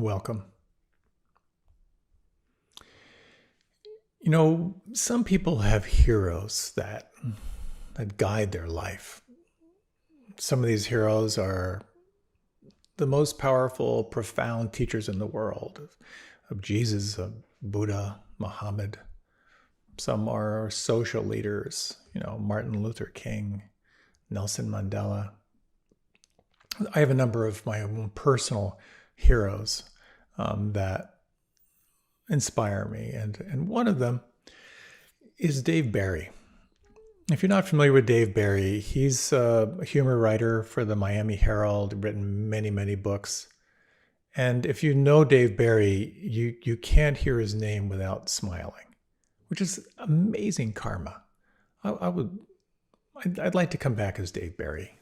Welcome. Some people have heroes that guide their life. Some of these heroes are the most powerful, profound teachers in the world, of Jesus, of Buddha, Muhammad. Some are social leaders, Martin Luther King, Nelson Mandela. I have a number of my own personal heroes that inspire me. And one of them is Dave Barry. If you're not familiar with Dave Barry, he's a humor writer for the Miami Herald, written many, many books. And if you know Dave Barry, you can't hear his name without smiling, which is amazing karma. I'd like to come back as Dave Barry.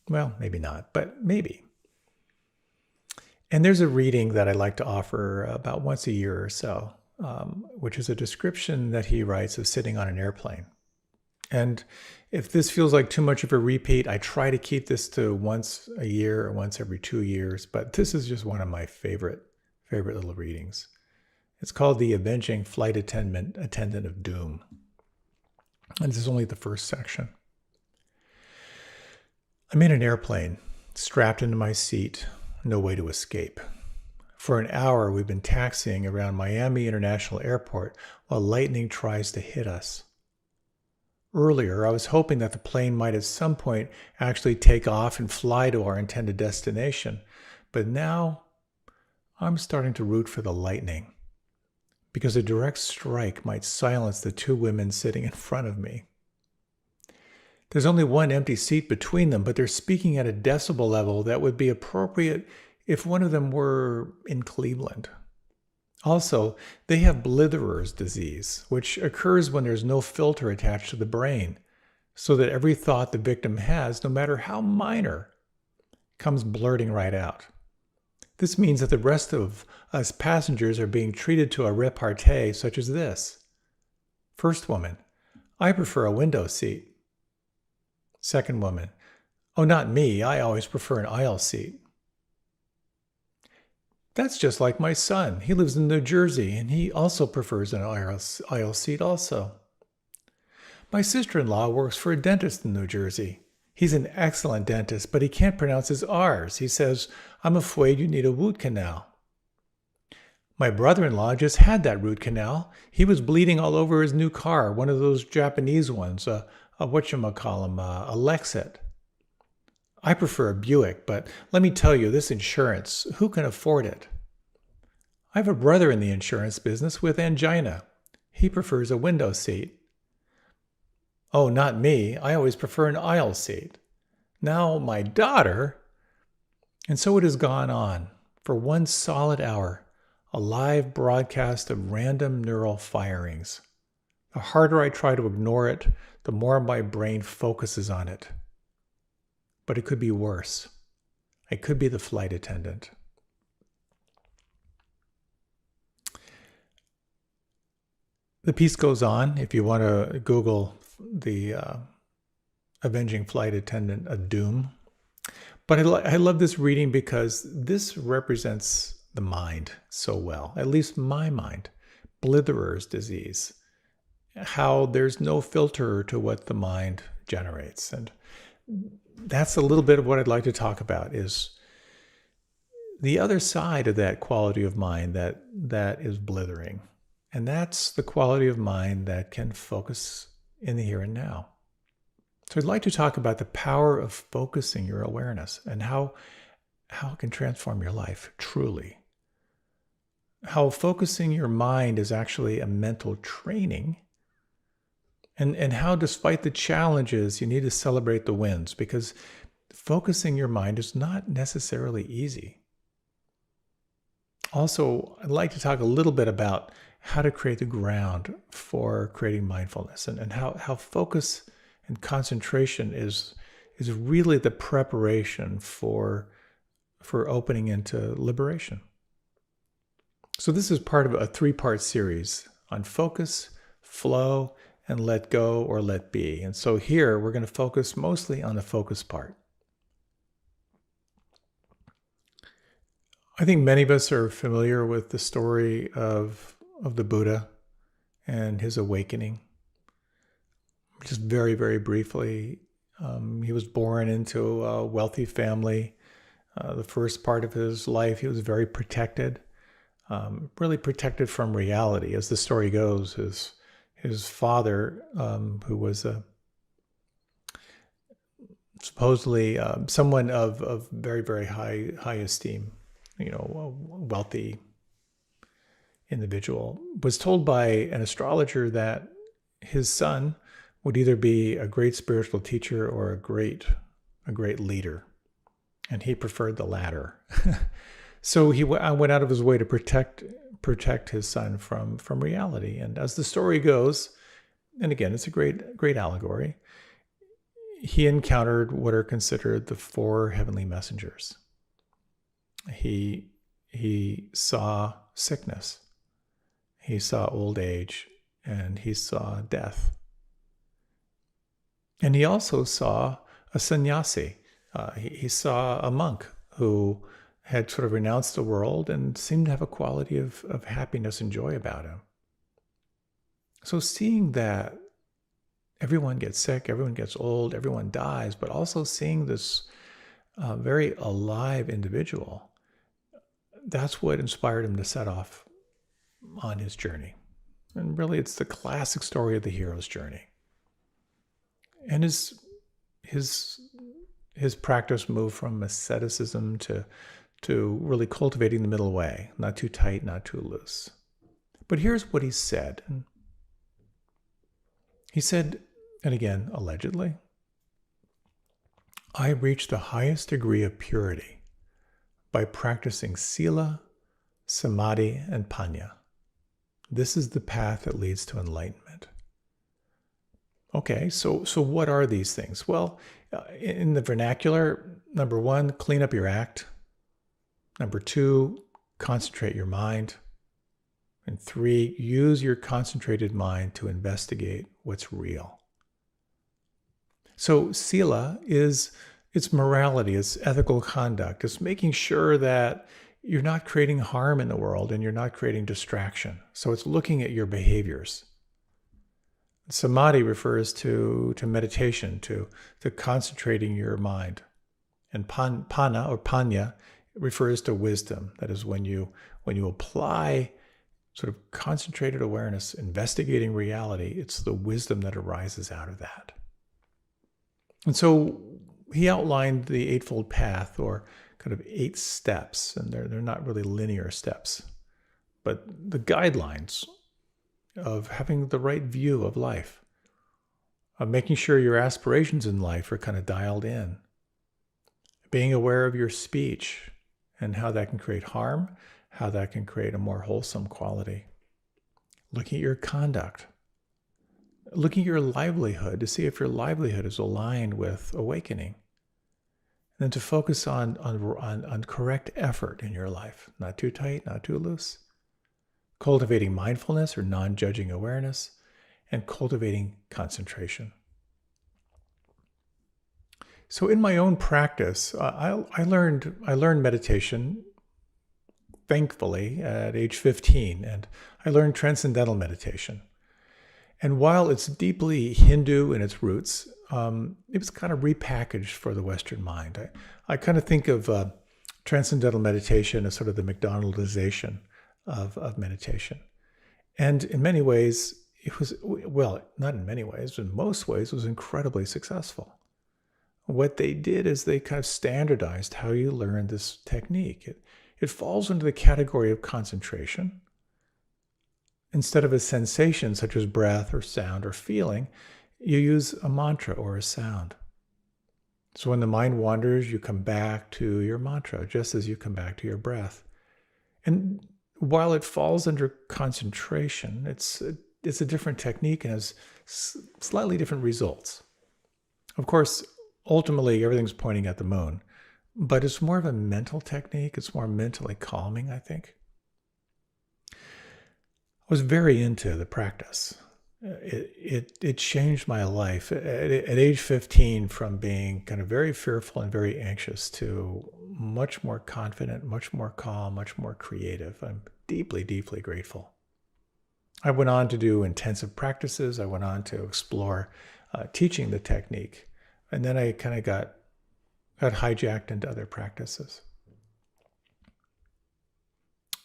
Well, maybe not, but maybe. And there's a reading that I like to offer about once a year or so, which is a description that he writes of sitting on an airplane. And if this feels like too much of a repeat, I try to keep this to once a year or once every 2 years, but this is just one of my favorite little readings. It's called The Avenging Flight Attendant of Doom. And this is only the first section. I'm in an airplane, strapped into my seat, no way to escape. For an hour, we've been taxiing around Miami International Airport while lightning tries to hit us. Earlier, I was hoping that the plane might at some point actually take off and fly to our intended destination. But now, I'm starting to root for the lightning, because a direct strike might silence the two women sitting in front of me. There's only one empty seat between them, but they're speaking at a decibel level that would be appropriate if one of them were in Cleveland. Also, they have blitherer's disease, which occurs when there's no filter attached to the brain, so that every thought the victim has, no matter how minor, comes blurting right out. This means that the rest of us passengers are being treated to a repartee such as this. First woman: I prefer a window seat. Second woman: oh, not me, I always prefer an aisle seat. That's just like my son. He lives in New Jersey, and he also prefers an aisle seat also. My sister-in-law works for a dentist in New Jersey. He's an excellent dentist, but he can't pronounce his R's. He says, I'm afraid you need a root canal. My brother-in-law just had that root canal. He was bleeding all over his new car, one of those Japanese ones, a Lexus. I prefer a Buick, but let me tell you, this insurance, who can afford it? I have a brother in the insurance business with angina. He prefers a window seat. Oh, not me. I always prefer an aisle seat. Now, my daughter... And so it has gone on for 1 solid hour, a live broadcast of random neural firings. The harder I try to ignore it, the more my brain focuses on it. But it could be worse. I could be the flight attendant. The piece goes on. If you want to Google the Avenging Flight Attendant of Doom. But I love this reading because this represents the mind so well, at least my mind. Blitherer's disease. How there's no filter to what the mind generates. And that's a little bit of what I'd like to talk about, is the other side of that quality of mind that is blithering. And that's the quality of mind that can focus in the here and now. So I'd like to talk about the power of focusing your awareness and how it can transform your life, truly. How focusing your mind is actually a mental training. And how, despite the challenges, you need to celebrate the wins, because focusing your mind is not necessarily easy. Also, I'd like to talk a little bit about how to create the ground for creating mindfulness, and how focus and concentration is really the preparation for opening into liberation. So this is part of a 3-part series on focus, flow, and let go or let be. And so here we're going to focus mostly on the focus part. I think many of us are familiar with the story of the Buddha and his awakening. Just very, very briefly, he was born into a wealthy family. The first part of his life, he was very protected, really protected from reality. As the story goes, his father, who was supposedly someone of very, very high esteem, a wealthy individual, was told by an astrologer that his son would either be a great spiritual teacher or a great leader, and he preferred the latter. So he went out of his way to protect his son from reality. And as the story goes, and again, it's a great allegory, he encountered what are considered the four heavenly messengers. He saw sickness, he saw old age, and he saw death. And he also saw a sannyasi. He saw a monk who had sort of renounced the world and seemed to have a quality of happiness and joy about him. So seeing that everyone gets sick, everyone gets old, everyone dies, but also seeing this very alive individual, that's what inspired him to set off on his journey. And really, it's the classic story of the hero's journey. And his practice moved from asceticism to really cultivating the middle way, not too tight, not too loose. But here's what he said. He said, and again, allegedly, I reached the highest degree of purity by practicing sila, samadhi, and panya. This is the path that leads to enlightenment. Okay, so what are these things? Well, in the vernacular, number one, clean up your act. Number two, concentrate your mind. And three, use your concentrated mind to investigate what's real. So sila it's morality, it's ethical conduct. It's making sure that you're not creating harm in the world and you're not creating distraction. So it's looking at your behaviors. Samadhi refers to meditation, to concentrating your mind. And pana or panya refers to wisdom. That is when you apply sort of concentrated awareness, investigating reality, it's the wisdom that arises out of that. And so he outlined the Eightfold Path, or kind of 8 steps, and they're not really linear steps, but the guidelines of having the right view of life, of making sure your aspirations in life are kind of dialed in, being aware of your speech and how that can create harm, how that can create a more wholesome quality, looking at your conduct, looking at your livelihood to see if your livelihood is aligned with awakening, and then to focus on correct effort in your life, not too tight, not too loose, cultivating mindfulness or non-judging awareness, and cultivating concentration. So in my own practice, I learned meditation, thankfully, at age 15, and I learned transcendental meditation. And while it's deeply Hindu in its roots, it was kind of repackaged for the Western mind. I kind of think of transcendental meditation as sort of the McDonaldization of meditation. And in many ways, it was, well, not in many ways, but in most ways, it was incredibly successful. What they did is they kind of standardized how you learn this technique. It falls into the category of concentration. Instead of a sensation such as breath or sound or feeling, you use a mantra or a sound. So when the mind wanders, you come back to your mantra, just as you come back to your breath. And while it falls under concentration, it's a different technique and has slightly different results. Of course, ultimately, everything's pointing at the moon, but it's more of a mental technique. It's more mentally calming, I think. I was very into the practice. It changed my life at age 15, from being kind of very fearful and very anxious to much more confident, much more calm, much more creative. I'm deeply, deeply grateful. I went on to do intensive practices. I went on to explore teaching the technique. And then I kind of got hijacked into other practices.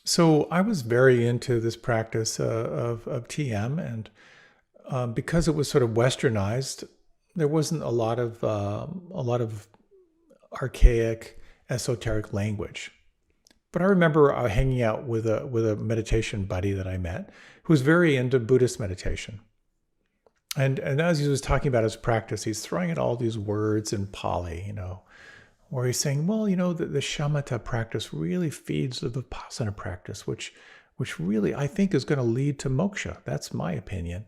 So I was very into this practice of TM, and because it was sort of westernized, there wasn't a lot of archaic, esoteric language. But I remember hanging out with a meditation buddy that I met who was very into Buddhist meditation. And as he was talking about his practice, he's throwing in all these words in Pali, where he's saying, well, the shamatha practice really feeds the vipassana practice, which really I think is going to lead to moksha. That's my opinion.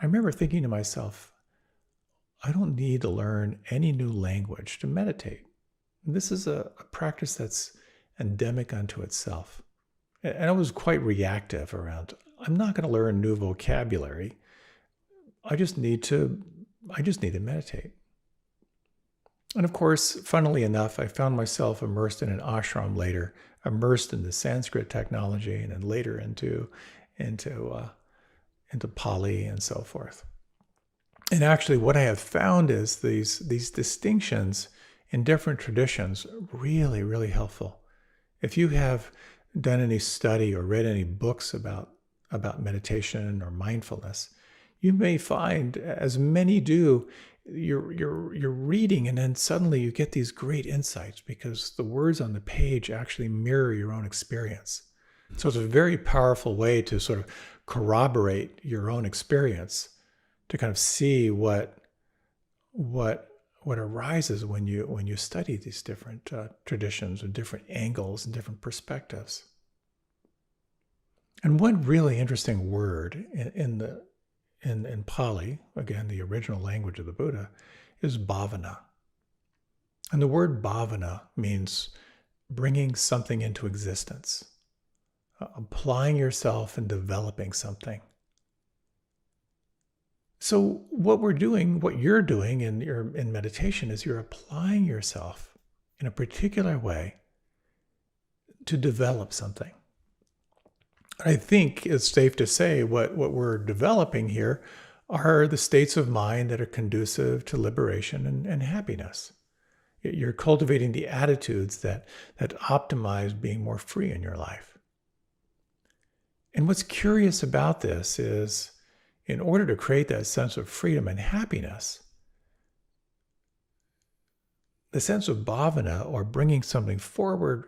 I remember thinking to myself, I don't need to learn any new language to meditate. This is a practice that's endemic unto itself. And I was quite reactive around, I'm not going to learn new vocabulary. I just need to meditate. And of course, funnily enough, I found myself immersed in an ashram later, immersed in the Sanskrit technology, and then later into Pali and so forth. And actually, what I have found is these distinctions in different traditions really, really helpful. If you have done any study or read any books about meditation or mindfulness, you may find, as many do, you're reading and then suddenly you get these great insights because the words on the page actually mirror your own experience. So it's a very powerful way to sort of corroborate your own experience, to kind of see what arises when you study these different traditions and different angles and different perspectives. And one really interesting word in Pali, again, the original language of the Buddha, is bhavana. And the word bhavana means bringing something into existence, applying yourself and developing something. So what you're doing in meditation is you're applying yourself in a particular way to develop something. I think it's safe to say what we're developing here are the states of mind that are conducive to liberation and happiness. You're cultivating the attitudes that optimize being more free in your life. And what's curious about this is, in order to create that sense of freedom and happiness, the sense of bhavana, or bringing something forward,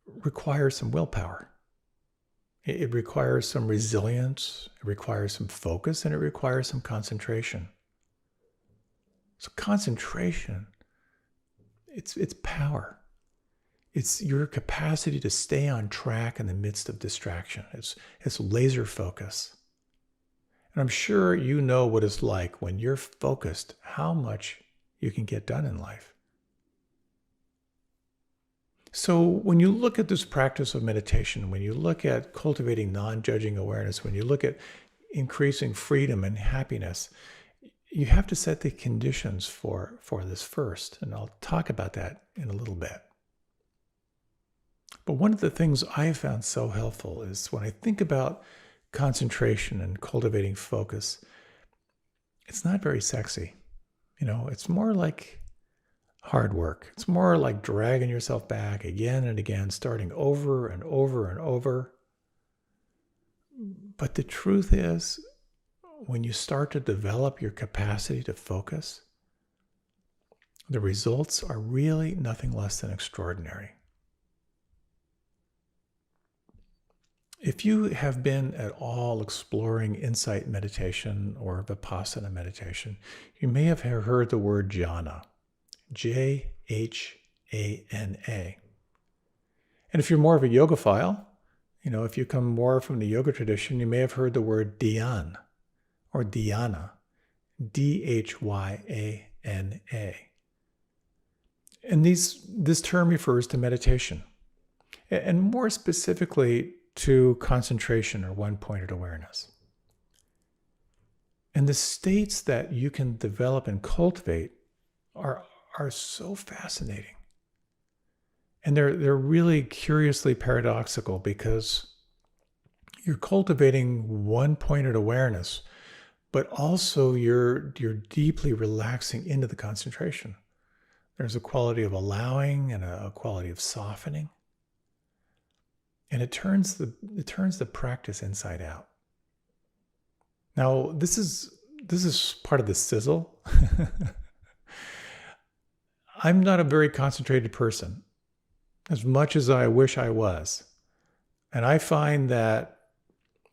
requires some willpower. It requires some resilience, it requires some focus, and it requires some concentration. So concentration, it's power. It's your capacity to stay on track in the midst of distraction. It's laser focus. And I'm sure you know what it's like when you're focused, how much you can get done in life. So when you look at this practice of meditation, when you look at cultivating non-judging awareness, when you look at increasing freedom and happiness, you have to set the conditions for this first. And I'll talk about that in a little bit. But one of the things I have found so helpful is when I think about concentration and cultivating focus, it's not very sexy. It's more like hard work. It's more like dragging yourself back again and again, starting over and over and over. But the truth is, when you start to develop your capacity to focus, the results are really nothing less than extraordinary. If you have been at all exploring insight meditation or vipassana meditation, you may have heard the word jhana. Jhana. And if you're more of a yogophile, if you come more from the yoga tradition, you may have heard the word dhyan or dhyana, Dhyana. And this term refers to meditation, and more specifically to concentration or one-pointed awareness. And the states that you can develop and cultivate are so fascinating. And they're really curiously paradoxical because you're cultivating one-pointed awareness, but also you're deeply relaxing into the concentration. There's a quality of allowing and a quality of softening. And it turns the practice inside out. Now, this is part of the sizzle. I'm not a very concentrated person, as much as I wish I was. And I find that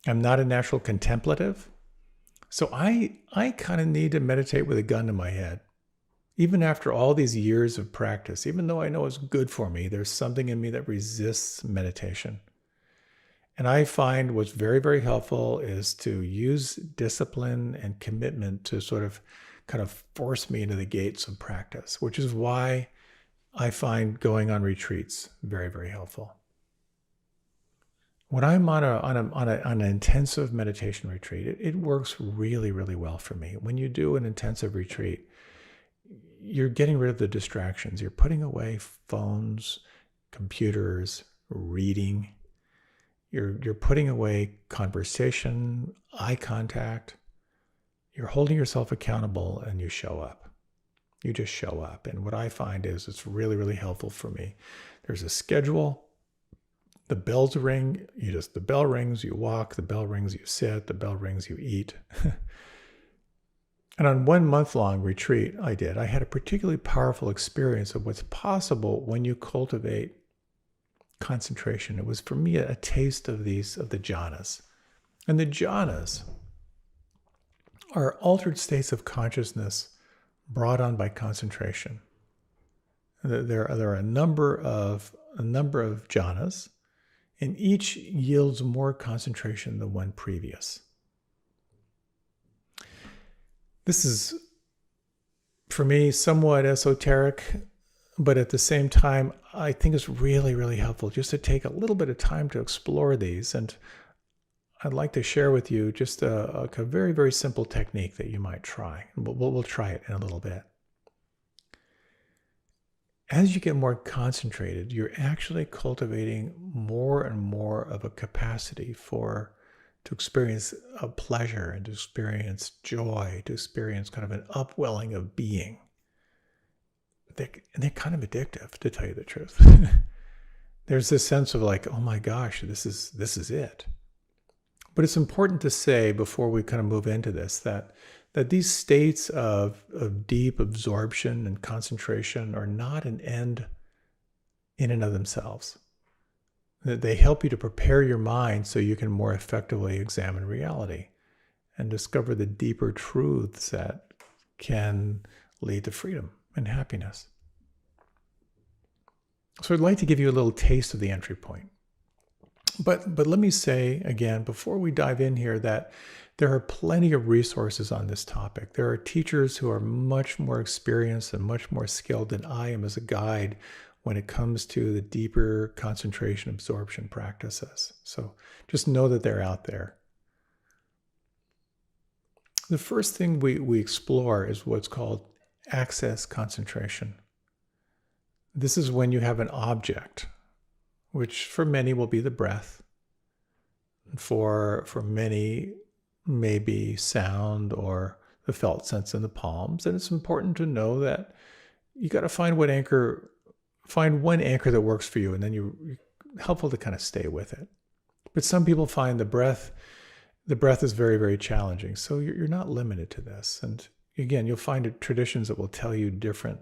I'm not a natural contemplative. So I kind of need to meditate with a gun to my head. Even after all these years of practice, even though I know it's good for me, there's something in me that resists meditation. And I find what's very, very helpful is to use discipline and commitment to sort of kind of force me into the gates of practice, which is why I find going on retreats very, very helpful. When I'm on an intensive meditation retreat, it works really, really well for me. When you do an intensive retreat, you're getting rid of the distractions. You're putting away phones, computers, reading. You're putting away conversation, eye contact. You're holding yourself accountable and you show up. You just show up. And what I find is it's really, really helpful for me. There's a schedule. The bells ring. The bell rings, you walk. The bell rings, you sit. The bell rings, you eat. And on 1 month-long retreat I had a particularly powerful experience of what's possible when you cultivate concentration. It was for me a taste of the jhanas. And the jhanas are altered states of consciousness brought on by concentration. There are a number of jhanas, and each yields more concentration than one previous. This is, for me, somewhat esoteric, but at the same time, I think it's really, really helpful just to take a little bit of time to explore these. And I'd like to share with you just a very, very simple technique that you might try. We'll try it in a little bit. As you get more concentrated, you're actually cultivating more and more of a capacity to experience a pleasure and to experience joy, to experience kind of an upwelling of being. They're kind of addictive, to tell you the truth. There's this sense of like, oh my gosh, this is it. But it's important to say before we kind of move into this that these states of deep absorption and concentration are not an end in and of themselves. That they help you to prepare your mind so you can more effectively examine reality and discover the deeper truths that can lead to freedom and happiness. So I'd like to give you a little taste of the entry point. But let me say again, before we dive in here, that there are plenty of resources on this topic. There are teachers who are much more experienced and much more skilled than I am as a guide when it comes to the deeper concentration absorption practices. So just know that they're out there. The first thing we explore is what's called access concentration. This is when you have an object, which for many will be the breath. For many, maybe sound or the felt sense in the palms. And it's important to know that you got to find one anchor that works for you, and then you're helpful to kind of stay with it. But some people find the breath is very, very challenging. So you're not limited to this. And again, you'll find traditions that will tell you different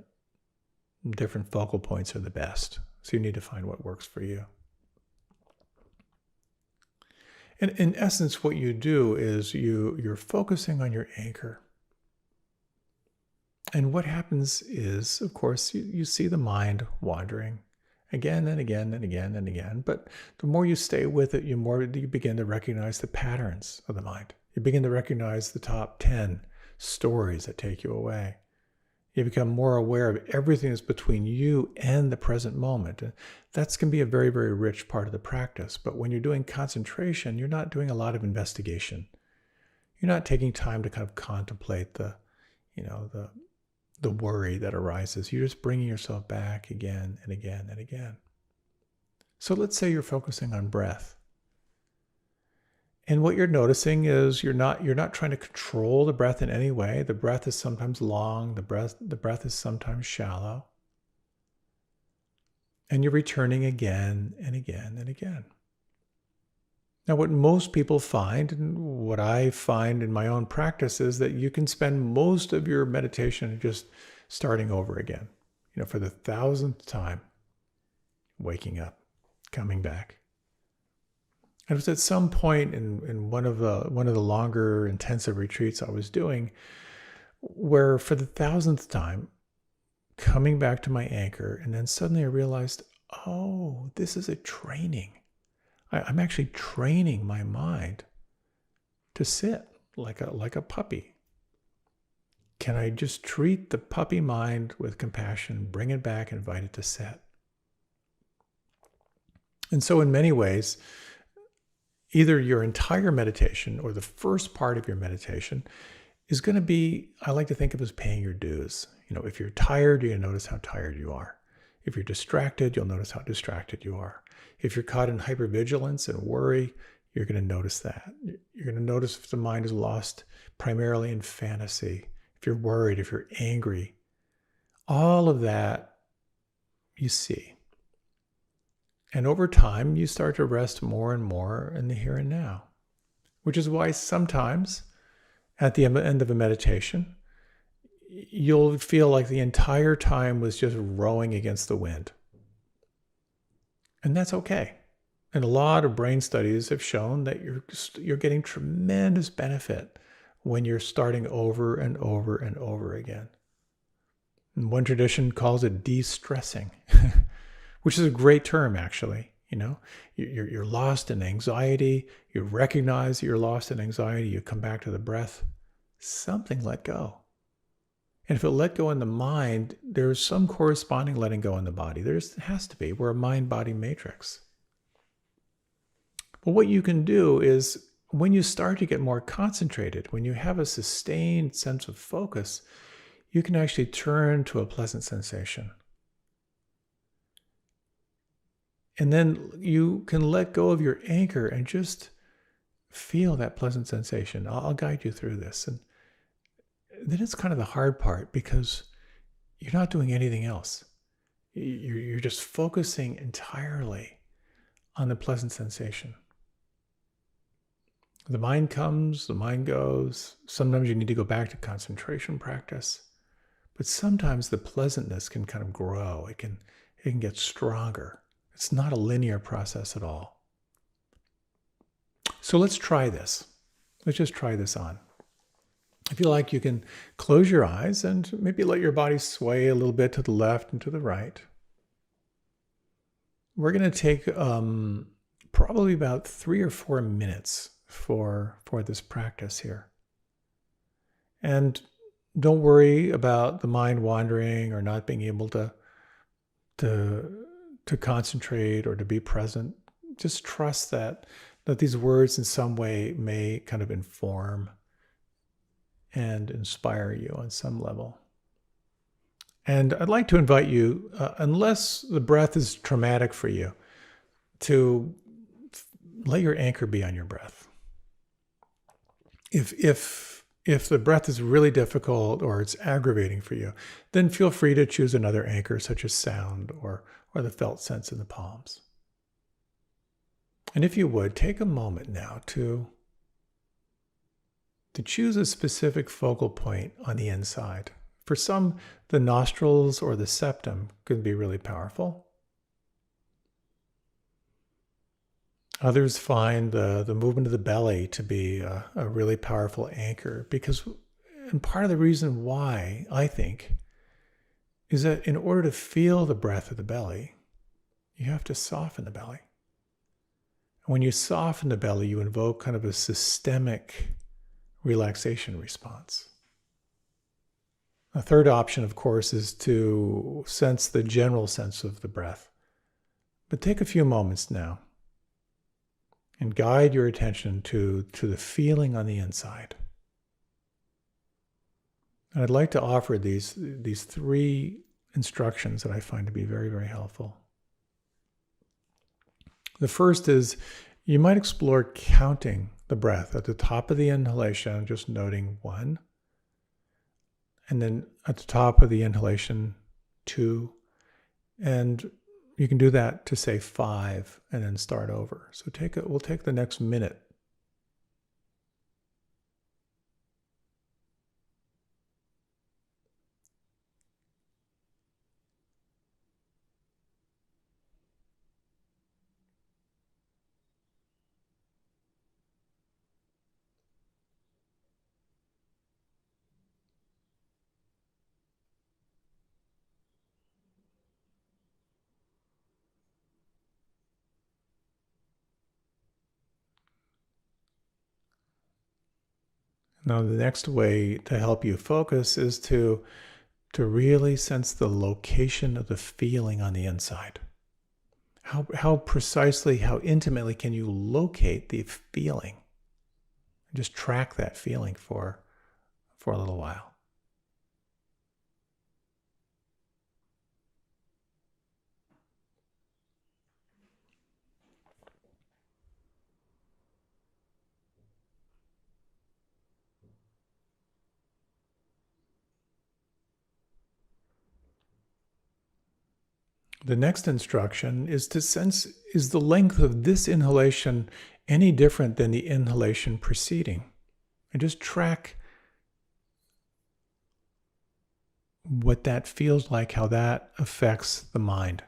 focal points are the best. So you need to find what works for you. And in essence, what you do is you're focusing on your anchor. And what happens is, of course, you see the mind wandering again and again and again and again. But the more you stay with it, the more you begin to recognize the patterns of the mind. You begin to recognize the top 10 stories that take you away. You become more aware of everything that's between you and the present moment. And that's going to be a very, very rich part of the practice. But when you're doing concentration, you're not doing a lot of investigation. You're not taking time to kind of contemplate the worry that arises. You're just bringing yourself back again and again and again. So let's say you're focusing on breath. And what you're noticing is you're not trying to control the breath in any way. The breath is sometimes long, the breath is sometimes shallow. And you're returning again and again and again. Now, what most people find, and what I find in my own practice, is that you can spend most of your meditation just starting over again, for the 1,000th time, waking up, coming back. And it was at some point in one of the longer intensive retreats I was doing, where for the 1,000th time, coming back to my anchor, and then suddenly I realized, oh, this is a training. I'm actually training my mind to sit like a puppy. Can I just treat the puppy mind with compassion, bring it back, invite it to sit? And so in many ways, either your entire meditation or the first part of your meditation is going to be, I like to think of as paying your dues. If you're tired, you're going to notice how tired you are. If you're distracted, you'll notice how distracted you are. If you're caught in hypervigilance and worry, you're going to notice that. You're going to notice if the mind is lost primarily in fantasy, if you're worried, if you're angry. All of that you see. And over time, you start to rest more and more in the here and now, which is why sometimes at the end of a meditation, you'll feel like the entire time was just rowing against the wind. And that's okay. And a lot of brain studies have shown that you're getting tremendous benefit when you're starting over and over and over again. And one tradition calls it de-stressing, which is a great term, actually. You're lost in anxiety. You recognize that you're lost in anxiety. You come back to the breath. Something let go. And if it let go in the mind, there's some corresponding letting go in the body. There has to be. We're a mind-body matrix. But what you can do is, when you start to get more concentrated, when you have a sustained sense of focus, you can actually turn to a pleasant sensation. And then you can let go of your anchor and just feel that pleasant sensation. I'll guide you through this. And then it's kind of the hard part, because you're not doing anything else. You're just focusing entirely on the pleasant sensation. The mind comes, the mind goes. Sometimes you need to go back to concentration practice. But sometimes the pleasantness can kind of grow. It can get stronger. It's not a linear process at all. So let's try this. Let's just try this on. If you like, you can close your eyes and maybe let your body sway a little bit to the left and to the right. We're going to take probably about 3 or 4 minutes for this practice here. And don't worry about the mind wandering or not being able to concentrate or to be present. Just trust that these words in some way may kind of inform and inspire you on some level. And I'd like to invite you, unless the breath is traumatic for you, to let your anchor be on your breath. If the breath is really difficult or it's aggravating for you, then feel free to choose another anchor, such as sound or the felt sense in the palms. And if you would, take a moment now to choose a specific focal point on the inside. For some, the nostrils or the septum can be really powerful. Others find the movement of the belly to be a really powerful anchor, and part of the reason why, I think, is that in order to feel the breath of the belly, you have to soften the belly. And when you soften the belly, you invoke kind of a systemic relaxation response. A third option, of course, is to sense the general sense of the breath. But take a few moments now and guide your attention to the feeling on the inside. And I'd like to offer these 3 instructions that I find to be very, very helpful. The first is you might explore counting the breath at the top of the inhalation, just noting 1, and then at the top of the inhalation 2, and you can do that to say 5 and then start over. So we'll take the next minute. Now, the next way to help you focus is to really sense the location of the feeling on the inside. How precisely, how intimately can you locate the feeling? Just track that feeling for a little while. The next instruction is to sense, is the length of this inhalation any different than the inhalation preceding? And just track what that feels like, how that affects the mind.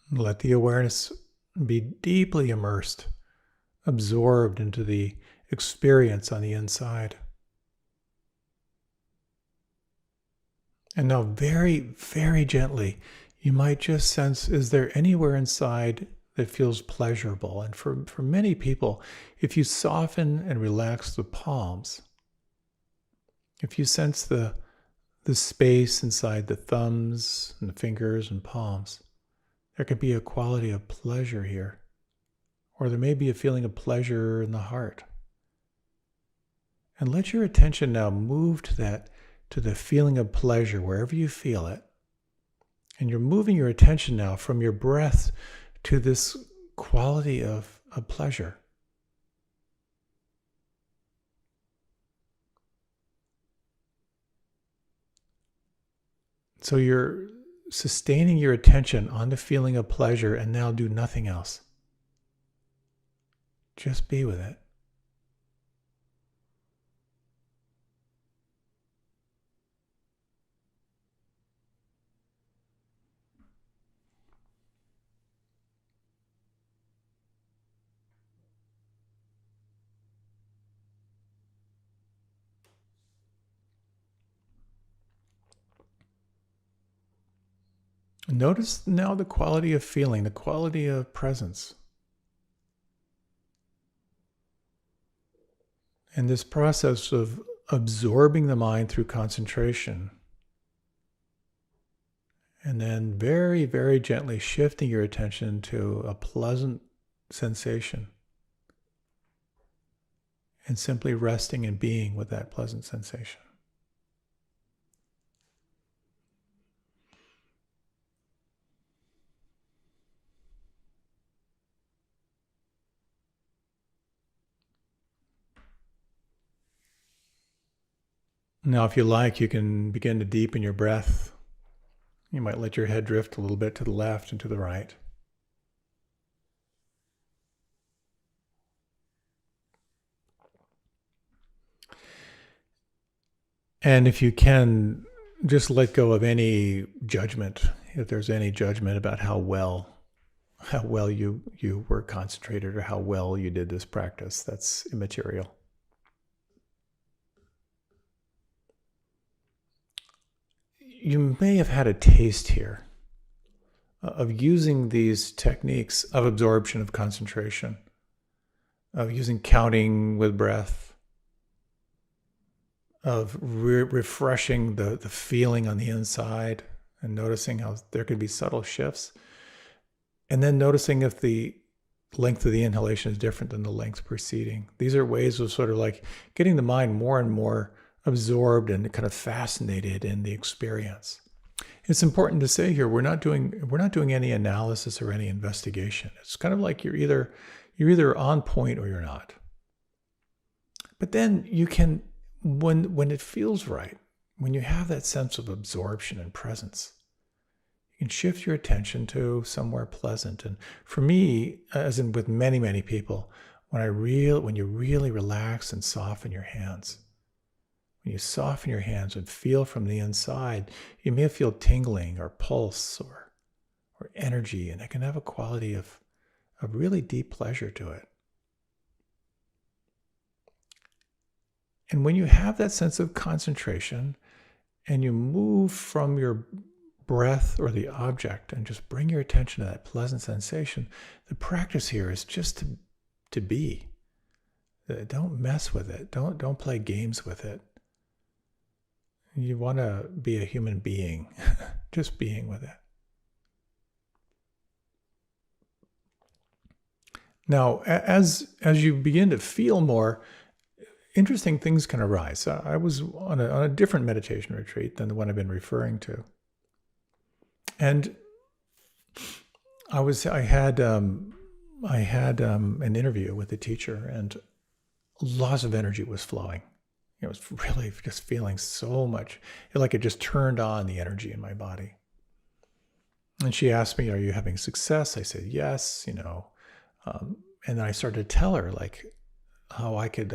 Let the awareness be deeply immersed, absorbed into the experience on the inside. And now very, very gently, you might just sense, is there anywhere inside that feels pleasurable? And for many people, if you soften and relax the palms, if you sense the space inside the thumbs and the fingers and palms, there could be a quality of pleasure here. Or there may be a feeling of pleasure in the heart. And let your attention now move to the feeling of pleasure wherever you feel it. And you're moving your attention now from your breath to this quality of pleasure. So you're sustaining your attention on the feeling of pleasure and now do nothing else. Just be with it. Notice now the quality of feeling, the quality of presence. And this process of absorbing the mind through concentration, and then very, very gently shifting your attention to a pleasant sensation, and simply resting and being with that pleasant sensation. Now, if you like, you can begin to deepen your breath. You might let your head drift a little bit to the left and to the right. And if you can, just let go of any judgment. If there's any judgment about how well you were concentrated or how well you did this practice, that's immaterial. you may have had a taste here of using these techniques of absorption, of concentration, of using counting with breath, of refreshing the feeling on the inside and noticing how there could be subtle shifts. And then noticing if the length of the inhalation is different than the length preceding. These are ways of sort of like getting the mind more and more absorbed and kind of fascinated in the experience. It's important to say here, we're not doing any analysis or any investigation. It's kind of like you're either on point or you're not. But then you can, when it feels right, when you have that sense of absorption and presence, you can shift your attention to somewhere pleasant. And for me, as in with many, many people, when you really relax and soften your hands, when you soften your hands and feel from the inside, you may feel tingling or pulse or energy, and it can have a quality of really deep pleasure to it. And when you have that sense of concentration and you move from your breath or the object and just bring your attention to that pleasant sensation, the practice here is just to be. Don't mess with it. Don't play games with it. You want to be a human being, just being with it. Now, as you begin to feel more, interesting things can arise. I was on a different meditation retreat than the one I've been referring to. And I had an interview with the teacher, and lots of energy was flowing. It was really just feeling so much, like it just turned on the energy in my body. And she asked me, "Are you having success?" I said, "Yes," and then I started to tell her like how I could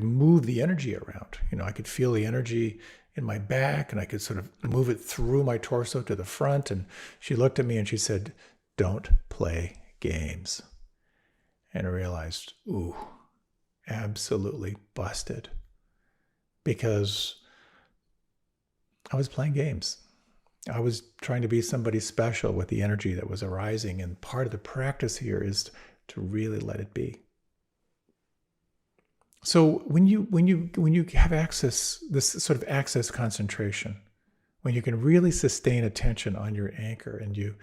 move the energy around. I could feel the energy in my back, and I could sort of move it through my torso to the front. And she looked at me and she said, "Don't play games." And I realized, ooh, absolutely busted. Because I was playing games. I was trying to be somebody special with the energy that was arising. And part of the practice here is to really let it be. So when you have access, this sort of access concentration, when you can really sustain attention on your anchor and you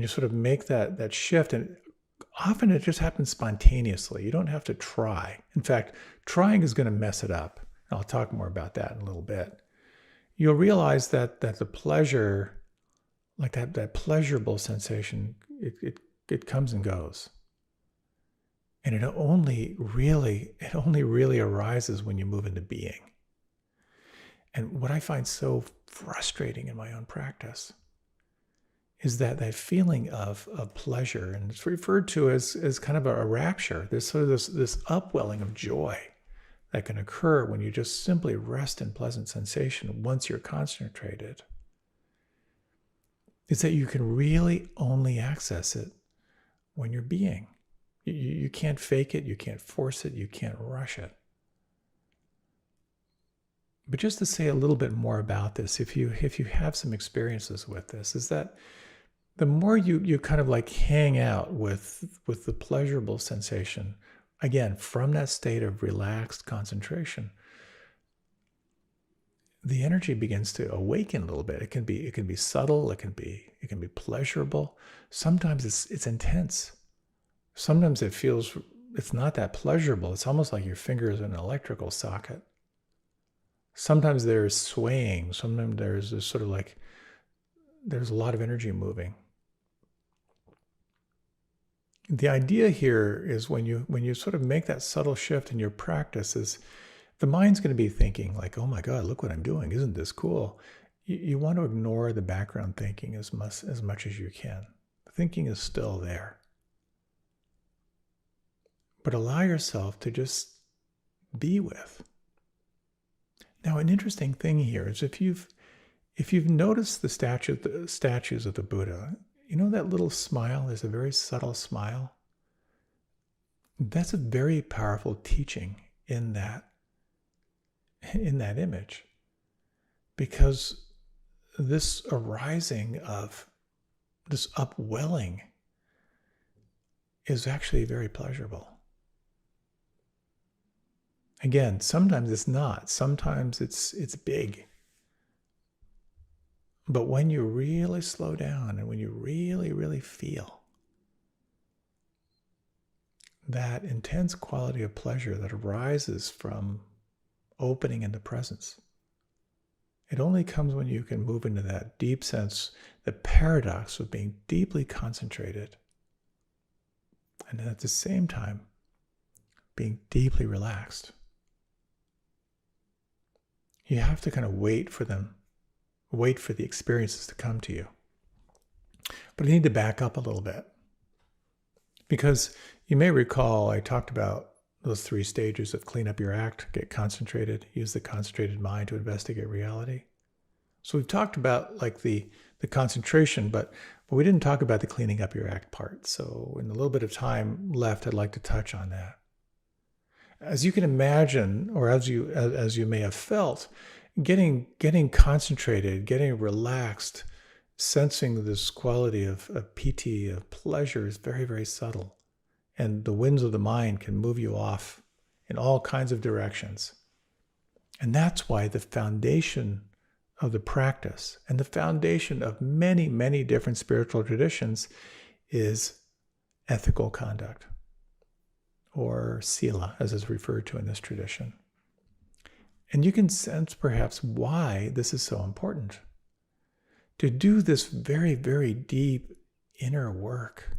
sort of make that shift, and often it just happens spontaneously. You don't have to try. In fact, trying is going to mess it up. And I'll talk more about that in a little bit. You'll realize that the pleasure, like that pleasurable sensation, it comes and goes. And it only really arises when you move into being. And what I find so frustrating in my own practice is that feeling of pleasure, and it's referred to as kind of a rapture. There's sort of this upwelling of joy that can occur when you just simply rest in pleasant sensation once you're concentrated. Is that you can really only access it when you're being. You can't fake it, you can't force it, you can't rush it. But just to say a little bit more about this, if you have some experiences with this, is that the more you kind of like hang out with the pleasurable sensation, again, from that state of relaxed concentration, the energy begins to awaken a little bit. It can be subtle, it can be pleasurable. Sometimes it's intense. Sometimes it's not that pleasurable. It's almost like your fingers in an electrical socket. Sometimes there's swaying. Sometimes there's this sort of like, there's a lot of energy moving. The idea here is when you sort of make that subtle shift in your practice, is the mind's going to be thinking like, "Oh my God, look what I'm doing. Isn't this cool?" You want to ignore the background thinking as much as you can. The thinking is still there. But allow yourself to just be with. Now, an interesting thing here is if you've noticed the statues of the Buddha, that little smile is a very subtle smile. That's a very powerful teaching in that image, because this arising of this upwelling is actually very pleasurable. Again, sometimes it's not. Sometimes it's big. But when you really slow down and when you really, really feel that intense quality of pleasure that arises from opening into presence, it only comes when you can move into that deep sense, the paradox of being deeply concentrated and then at the same time being deeply relaxed. You have to kind of wait for the experiences to come to you. But I need to back up a little bit, because you may recall I talked about those 3 stages of clean up your act, get concentrated, use the concentrated mind to investigate reality. So we've talked about like the concentration, but we didn't talk about the cleaning up your act part. So in the little bit of time left, I'd like to touch on that. As you can imagine, or as you may have felt, getting concentrated, getting relaxed, sensing this quality of piti, of pleasure, is very, very subtle. And the winds of the mind can move you off in all kinds of directions. And that's why the foundation of the practice and the foundation of many, many different spiritual traditions is ethical conduct, or sila, as is referred to in this tradition. And you can sense perhaps why this is so important. To do this very, very deep inner work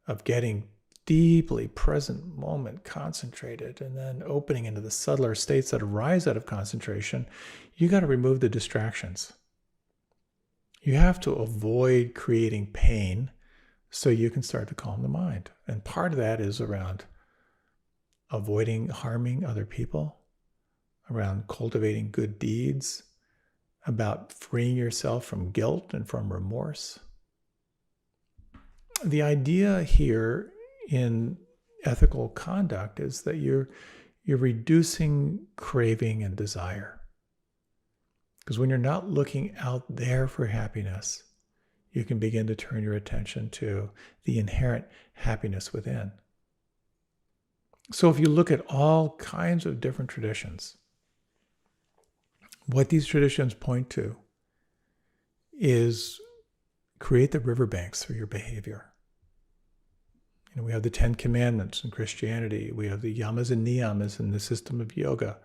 of getting deeply present moment concentrated and then opening into the subtler states that arise out of concentration, you got to remove the distractions. You have to avoid creating pain so you can start to calm the mind. And part of that is around avoiding harming other people, around cultivating good deeds, about freeing yourself from guilt and from remorse. The idea here in ethical conduct is that you're reducing craving and desire. Because when you're not looking out there for happiness, you can begin to turn your attention to the inherent happiness within. So if you look at all kinds of different traditions, what these traditions point to is create the riverbanks through your behavior. You know, we have the 10 Commandments in Christianity. We have the yamas and niyamas in the system of yoga,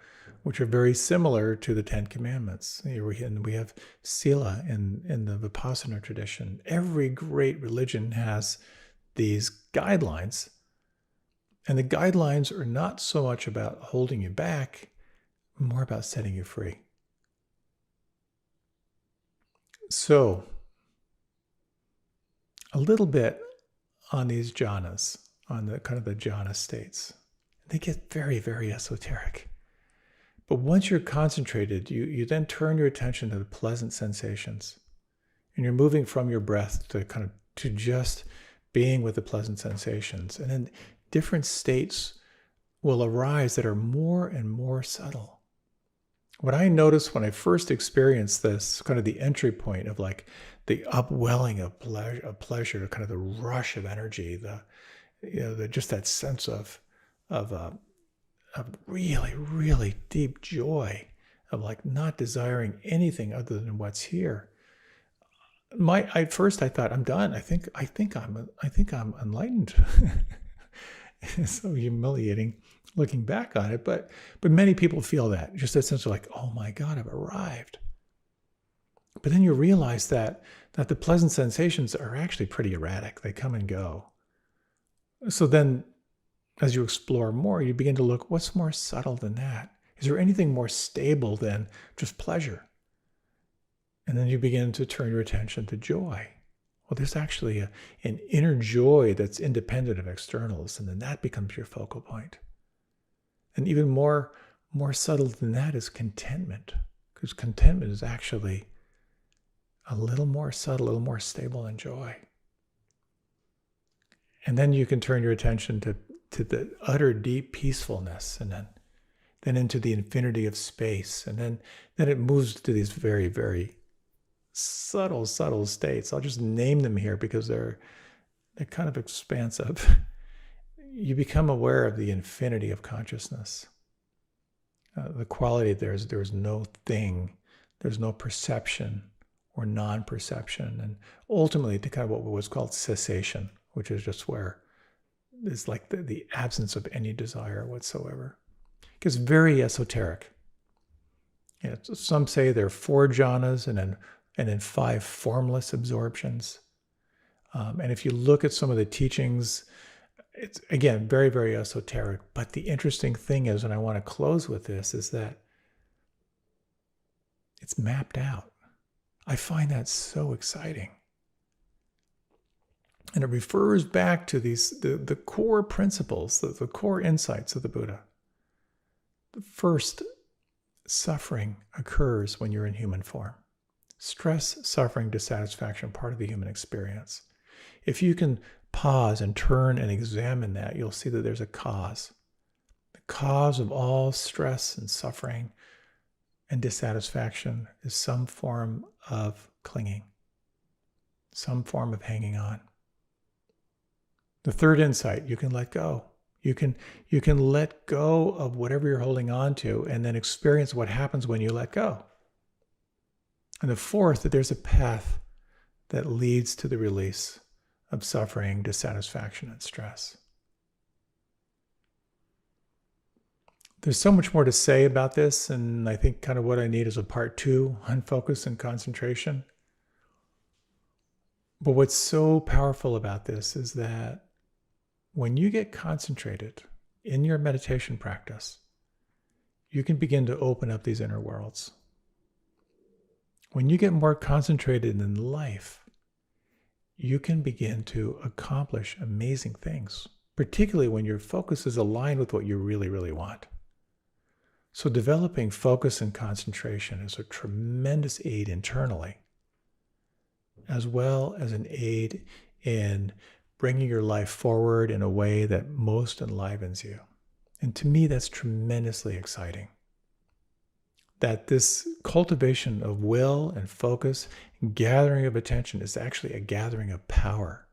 which are very similar to the 10 Commandments. And we have sila in the Vipassana tradition. Every great religion has these guidelines. And the guidelines are not so much about holding you back, more about setting you free. So, a little bit on these jhanas, on the kind of the jhana states. They get very, very esoteric. But once you're concentrated, you then turn your attention to the pleasant sensations. And you're moving from your breath to just being with the pleasant sensations. And then different states will arise that are more and more subtle. What I noticed when I first experienced this, kind of the entry point of like the upwelling of pleasure, kind of the rush of energy, just that sense of really, really deep joy, of like not desiring anything other than what's here. At first I thought, I'm done. I think I'm enlightened. It's so humiliating looking back on it, but many people feel that, just that sense of like, oh my God, I've arrived. But then you realize that the pleasant sensations are actually pretty erratic. They come and go. So then as you explore more, you begin to look, what's more subtle than that? Is there anything more stable than just pleasure? And then you begin to turn your attention to joy. Well, there's actually an inner joy that's independent of externals, and then that becomes your focal point. And even more subtle than that is contentment, because contentment is actually a little more subtle, a little more stable than joy. And then you can turn your attention to the utter deep peacefulness, and then into the infinity of space, and then it moves to these very, very subtle, subtle states. I'll just name them here because they're kind of expansive. You become aware of the infinity of consciousness. The quality there's no thing, there's no perception or non-perception, and ultimately to kind of what was called cessation, which is just where it's like the absence of any desire whatsoever. It's very esoteric. Some say there are 4 jhanas and then 5 formless absorptions. And if you look at some of the teachings, it's, again, very, very esoteric. But the interesting thing is, and I want to close with this, is that it's mapped out. I find that so exciting. And it refers back to the core principles, the core insights of the Buddha. The first, suffering occurs when you're in human form. Stress, suffering, dissatisfaction, part of the human experience. If you can pause and turn and examine that, you'll see that there's a cause. The cause of all stress and suffering and dissatisfaction is some form of clinging, some form of hanging on. The third insight, you can let go. You can let go of whatever you're holding on to and then experience what happens when you let go. And the fourth, that there's a path that leads to the release of suffering, dissatisfaction, and stress. There's so much more to say about this, and I think kind of what I need is a part 2 on focus and concentration. But what's so powerful about this is that when you get concentrated in your meditation practice, you can begin to open up these inner worlds. When you get more concentrated in life, you can begin to accomplish amazing things, particularly when your focus is aligned with what you really, really want. So developing focus and concentration is a tremendous aid internally, as well as an aid in bringing your life forward in a way that most enlivens you. And to me, that's tremendously exciting. That this cultivation of will and focus and gathering of attention is actually a gathering of power.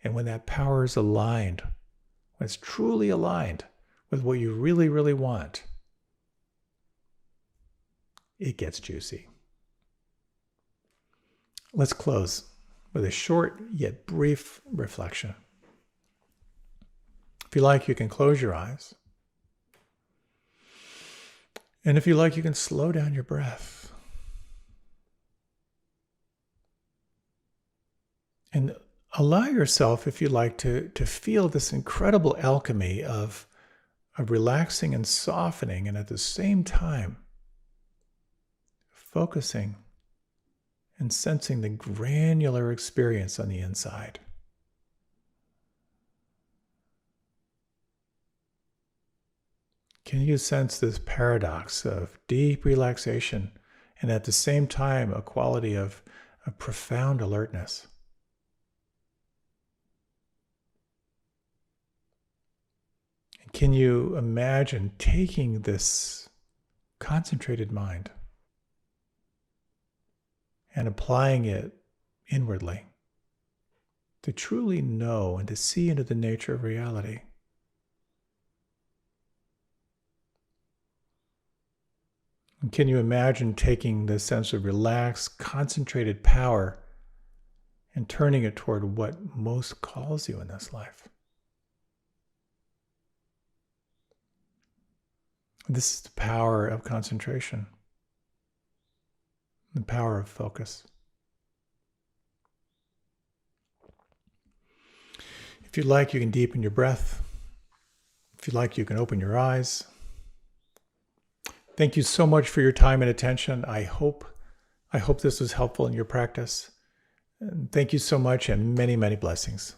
And when that power is aligned, when it's truly aligned with what you really, really want, it gets juicy. Let's close with a short yet brief reflection. If you like, you can close your eyes. And if you like, you can slow down your breath. And allow yourself, if you like, to feel this incredible alchemy of relaxing and softening, and at the same time, focusing and sensing the granular experience on the inside. Can you sense this paradox of deep relaxation and at the same time a quality of profound alertness? And can you imagine taking this concentrated mind and applying it inwardly to truly know and to see into the nature of reality? And can you imagine taking this sense of relaxed, concentrated power and turning it toward what most calls you in this life? This is the power of concentration, the power of focus. If you'd like, you can deepen your breath. If you'd like, you can open your eyes. Thank you so much for your time and attention. I hope this was helpful in your practice. And thank you so much, and many, many blessings.